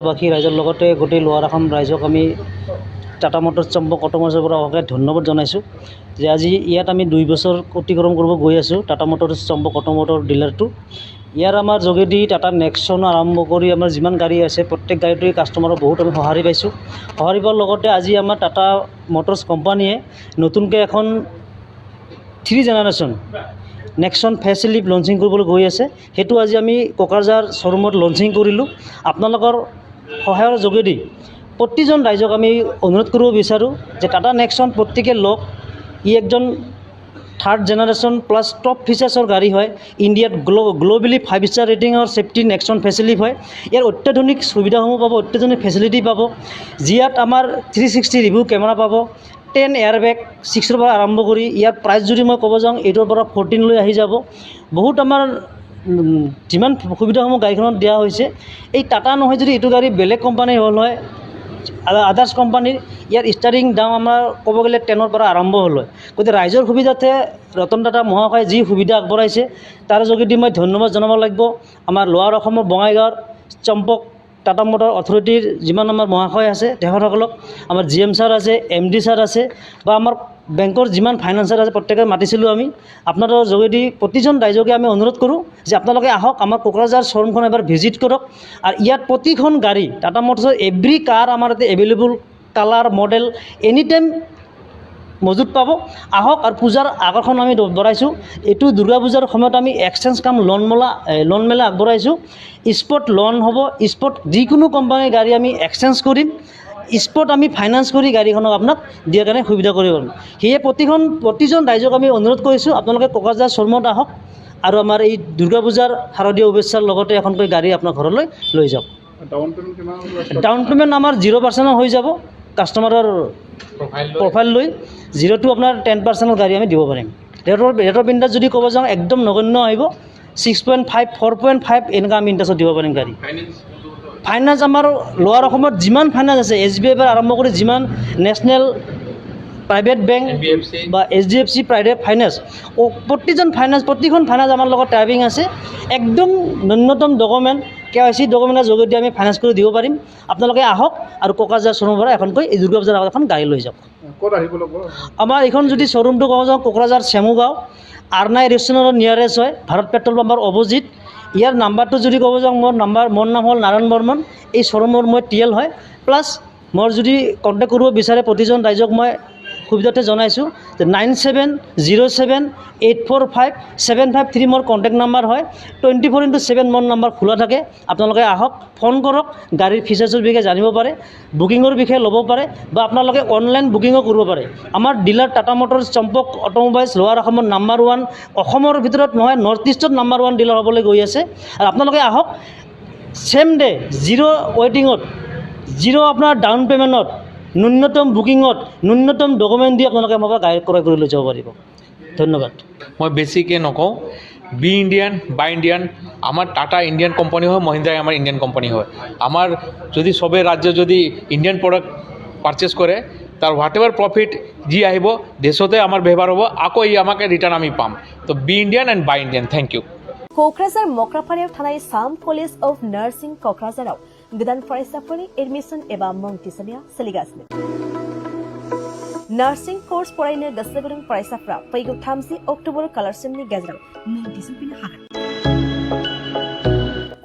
বাকী ৰাইজৰ লগতে গোটেই লোৱাৰ আসাম ৰাইজক আমি টাটা মটৰ্ছ চম্পক অট'মোবাইলছৰ পৰা অশেষ ধন্যবাদ জনাইছোঁ যে আজি ইয়াত আমি 2 বছৰ অতিক্ৰম কৰিব গৈ আছোঁ টাটা মটৰ্ছ চম্পক অট'মোটিভ ডিলাৰটো। ইয়াৰ আমাৰ যোগেদি টাটা নেক্সন আৰম্ভ কৰি আমাৰ যিমান গাড়ী আছে প্ৰত্যেক গাড়ীটোৱে কাষ্টমাৰৰ বহুত আমি সঁহাৰি পাইছোঁ। সঁহাৰি পোৱাৰ লগতে আজি আমাৰ টাটা মটৰ্ছ কোম্পানীয়ে নতুনকৈ এখন 3 জেনেৰেশ্যন নেক্সন ফেচিলিফ্ট লঞ্চিং কৰিবলৈ গৈ আছে। সেইটো আজি আমি কোকৰাঝাৰ শ্ব'ৰুমত লঞ্চিং কৰিলোঁ। আপোনালোকৰ সহায়ৰ যোগেদি প্ৰতিজন ৰাইজক আমি অনুৰোধ কৰিব বিচাৰোঁ যে টাটা নেক্সন প্ৰত্যেকে লওক। ই একজন 3rd জেনেৰেশ্যন প্লাছ টপ ফিচাৰ্ছৰ গাড়ী হয়। ইণ্ডিয়াত গ্ল'বেলি 5 ষ্টাৰ ৰেটিঙৰ ছেফটি নেক্সন ফেচিলিফ্ট হয়। ইয়াৰ অত্যাধুনিক সুবিধাসমূহ পাব, অত্যাধুনিক ফেচিলিটি পাব। ইয়াত আমাৰ 360 ৰিভিউ কেমেৰা পাব, 10 এয়াৰবেগ 6ৰ পৰা আৰম্ভ কৰি ইয়াৰ প্ৰাইচ যদি মই ক'ব যাওঁ 8ৰ পৰা 14 লৈ আহি যাব। বহুত আমাৰ যিমান সুবিধাসমূহ গাড়ীখনত দিয়া হৈছে, এই টাটা নহয় যদি এইটো গাড়ী বেলেগ কোম্পানীৰ হ'ল হয়, আদাৰ্ছ কোম্পানীৰ ইয়াৰ ষ্টাৰ্টিং দাম আমাৰ ক'ব গ'লে 10ৰ পৰা আৰম্ভ হ'ল হয়। গতিকে ৰাইজৰ সুবিধাতে ৰতন টাটা মহাশয়ে যি সুবিধা আগবঢ়াইছে তাৰ যোগেদি মই ধন্যবাদ জনাব লাগিব আমাৰ লোৱাৰ অসমৰ বঙাইগাঁৱৰ চম্পক টাটা মটৰ অথৰিটিৰ যিমান আমাৰ মহাশয় আছে তেখেতসকলক, আমাৰ GM ছাৰ আছে, MD ছাৰ আছে বা আমাৰ বেংকৰ যিমান ফাইনেন্সাৰ আছে প্ৰত্যেকে মাতিছিলোঁ আমি। আপোনালোকৰ যোগেদি প্ৰতিজন ৰাইজকে আমি অনুৰোধ কৰোঁ যে আপোনালোকে আহক আমাৰ কোকৰাঝাৰ শ্ব'ৰুমখন এবাৰ ভিজিট কৰক। আৰু ইয়াত প্ৰতিখন গাড়ী টাটা মটৰ্ছৰ এভৰি কাৰ আমাৰ ইয়াতে available, colour model any time মজুত পাব। আহক আৰু পূজাৰ আকৰ্ষণ আমি বঢ়াইছোঁ। এইটো দুৰ্গা পূজাৰ সময়ত আমি এক্সচেঞ্জ কাম লোন মেলা আগবঢ়াইছোঁ। স্পট লোন হ'ব, স্পট যিকোনো কোম্পানীৰ গাড়ী আমি এক্সচেঞ্জ কৰিম, স্পট আমি ফাইনেন্স কৰি গাড়ীখনক আপোনাক দিয়াৰ কাৰণে সুবিধা কৰিব পাৰিম। সেয়ে প্ৰতিজন ৰাইজক আমি অনুৰোধ কৰিছোঁ আপোনালোকে কোকৰাঝাৰ শ্ব'ৰুমত আহক আৰু আমাৰ এই দুৰ্গা পূজাৰ শাৰদীয় শুভেচ্ছাৰ লগতে এখনকৈ গাড়ী আপোনাৰ ঘৰলৈ লৈ যাওক। ডাউন পে'মেণ্ট আমাৰ 0% হৈ যাব। কাষ্টমাৰৰ প্ৰফাইল লৈ 0 to আপোনাৰ 10% গাড়ী আমি দিব পাৰিম। ৰেটৰ বিন্দাছ যদি ক'ব যাওঁ একদম নগণ্য আহিব। 6.5, 4.5 এনেকুৱা আমি ইণ্টাৰেষ্টত দিব পাৰিম গাড়ী। ফাইনেন্স আমাৰ লোৱাৰ অসমত যিমান ফাইনেন্স আছে, SBI পৰা আৰম্ভ কৰি যিমান নেশ্যনেল প্ৰাইভেট বেংক বা HDFC প্ৰাইভেট ফাইনেন্স, প্ৰতিখন ফাইনেন্স আমাৰ লগত টাইপিং আছে। একদম ন্যূনতম ডকুমেণ্ট KYC ডকুমেণ্টৰ যোগেদি আমি ফাইনেন্স কৰি দিব পাৰিম। আপোনালোকে আহক আৰু কোকৰাঝাৰ শ্ব'ৰুমৰ পৰা এখনকৈ এই দুৰ্গা পূজাৰ আগত এখন গাড়ী লৈ যাওক। ক'ত আহিব লাগিব? আমাৰ এইখন যদি শ্ব'ৰুমটো ক'ব যাওঁ কোকৰাঝাৰ চেমুগাঁও R9 ৰেষ্টুৰেণ্টৰ নিয়াৰেষ্ট হয়, ভাৰত পেট্ৰল পাম্পৰ অপজিট। ইয়াৰ নাম্বাৰটো যদি ক'ব যাওঁ মোৰ নাম হ'ল নাৰায়ণ বৰ্মন। এই শ্ব'ৰুমৰ মই TL হয়। প্লাছ মোৰ যদি কণ্টেক্ট কৰিব বিচাৰে প্ৰতিজন ৰাইজক মই সুবিধাতে জনাইছোঁ যে 9707845753 মোৰ কণ্টেক্ট নাম্বাৰ হয়। 24/7 মোৰ নাম্বাৰ খোলা থাকে। আপোনালোকে আহক, ফোন কৰক, গাড়ীৰ ফিচাৰ্ছৰ বিষয়ে জানিব পাৰে, বুকিঙৰ বিষয়ে ল'ব পাৰে বা আপোনালোকে অনলাইন বুকিঙো কৰিব পাৰে। আমাৰ dealer Tata Motors Champak automobiles লোৱাৰ অসমৰ নাম্বাৰ 1, অসমৰ ভিতৰত নহয় নৰ্থ ইষ্টত নাম্বাৰ 1 ডিলাৰ হ'বলৈ গৈ আছে। আৰু আপোনালোকে আহক, ছেম ডে 0 ৱেটিঙত, 0 আপোনাৰ ডাউন পে'মেণ্টত, ন্যূনতম বুকিঙত, ন্যূনতম ডকুমেণ্ট দি আপোনালোকে আমাৰ পৰা গাড়ী ক্ৰয় কৰি লৈ যাব পাৰিব। ধন্যবাদ। মই বেছিকৈ নকওঁ, বি ইণ্ডিয়ান বাই ইণ্ডিয়ান। আমাৰ টাটা ইণ্ডিয়ান কোম্পানী হয়, মহিন্দ্ৰাই আমাৰ ইণ্ডিয়ান কোম্পানী হয়। আমাৰ যদি চবেই ৰাজ্য যদি ইণ্ডিয়ান প্ৰডাক্ট পাৰচেছ কৰে তাৰ হোৱাট এভাৰ প্ৰফিট যি আহিব দেশতে আমাৰ ব্যৱহাৰ হ'ব, আকৌ আমাকে ৰিটাৰ্ণ আমি পাম। To be Indian and buy Indian. Thank you. Kokrajhar मक्राफारियाव थानाय साम कलेज अफ नार्सिं क'क्राझाराव गोदान फरायसाफोरनि एडमिसन एबा मुं थिसननाया सोलिगासिनो। नार्सिं कर्स फरायनो गोसो गुदुं फरायसाफ्रा फैगौ 30 अक्ट'बर खालारसिमनि गेजेराव मुं थिसनफैनो हागोन।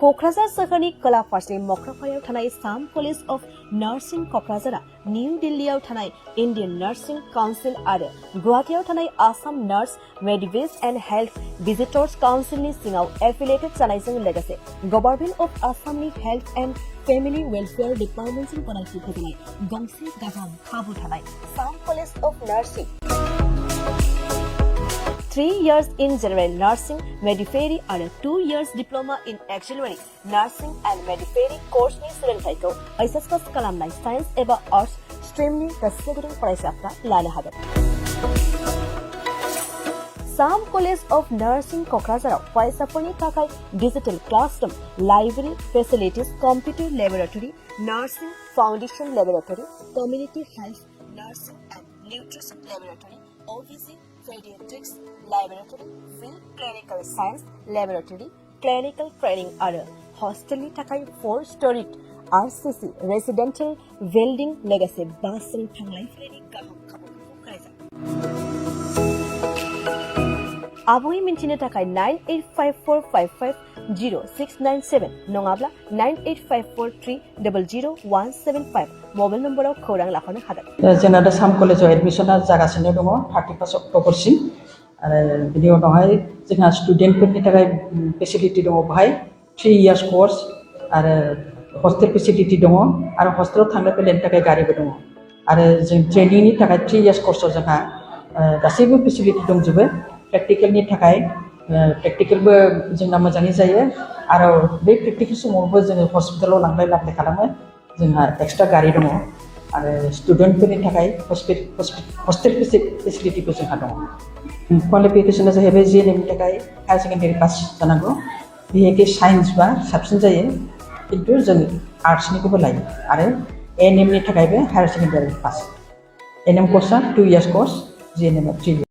क'क्राझार सोहोरनि खोला फारसे मक्राफारियाव थानाय साम कलेज अफ नार्सिं क'क्राझारा निउ दिल्लीयाव थानाय इन्डियान नार्सिं काउन्सिल आरो गुवाहाटीयाव थानाय Assam nurse midwives and health visitors काउन्सिलनि सिङाव एफिलिएटेड जानायजों लोगोसे गभर्नमेन्ट अफ आसामनि हेल्थ एन्ड फेमिलि वेलफेयार डिपार्टमेन्टजों गनायथि होजानाय गंसे गाहाम खाबु थानाय साम college of nursing 3 years in general nursing, Medifery and 2 years diploma in auxiliary nursing and Medifery course ni सोलोंथायखौ HSCS खालामनाय साइन्स एबा आर्ट्स स्ट्रीमनि गोसो गुदुं फरायसाफ्रा लानो हागोन। साम कलेज अफ नार्सिं क'क्राझाराव फरायसाफोरनि थाखाय digital classroom, library facilities, computer laboratory, nursing foundation laboratory, community health nursing and nutrition laboratory, OVC Pediatrics Laboratory, Field Clinical Science Laboratory, Clinical Training आरो हस्टेलनि थाखाय 4 स्टोरिड RCC Residential Building Legacy Basing Tanglai Freddy Kaham Kamu Kaisa. Abui minchine takai 9854550697 nongabla 9854300175 mobile number of khorang lakhone hadak. जोंना दा साम कलेजाव एडमिसना जागासिनो दङ 31 अक्ट'बरसिम आरो बिनि उनावहाय जोंहा स्टुडेन्टफोरनि थाखाय फेसिलिटि दङ बेहाय 3 इयार्स कर्स आरो हस्टेल फेसिलिटि दङ आरो हस्टेलाव थांलाय फैलायनि थाखाय गारिबो दङ आरो जों ट्रेनिंनि थाखाय 3 इयार्स कर्सआव जोंहा गासैबो फेसिलिटि दंजोबो प्रेक्टिकेलनि थाखाय प्रेक्टिकेलबो जोंना मोजाङै जायो आरो बे प्रेक्टिकेल समावबो जोङो हस्पिटालाव लांलाय लाबोलाय खालामो जोंहा एक्सट्रा गारि दङ आरो स्टुडेन्टफोरनि थाखाय हस्टेल फेसिलिटिबो जोंहा दङ क्वालिफिकेसना जाहैबाय जिएनएमनि थाखाय हायार सेकेन्डारि पास जानांगौ बिहेखि साइन्स बा साबसिन जायो खिन्थु जों आर्ट्सनिखौबो लायो आरो एएनएमनि थाखायबो higher secondary pass ANM कर्सआ 2 years कर्स जिएनएमआ 3 इयार्स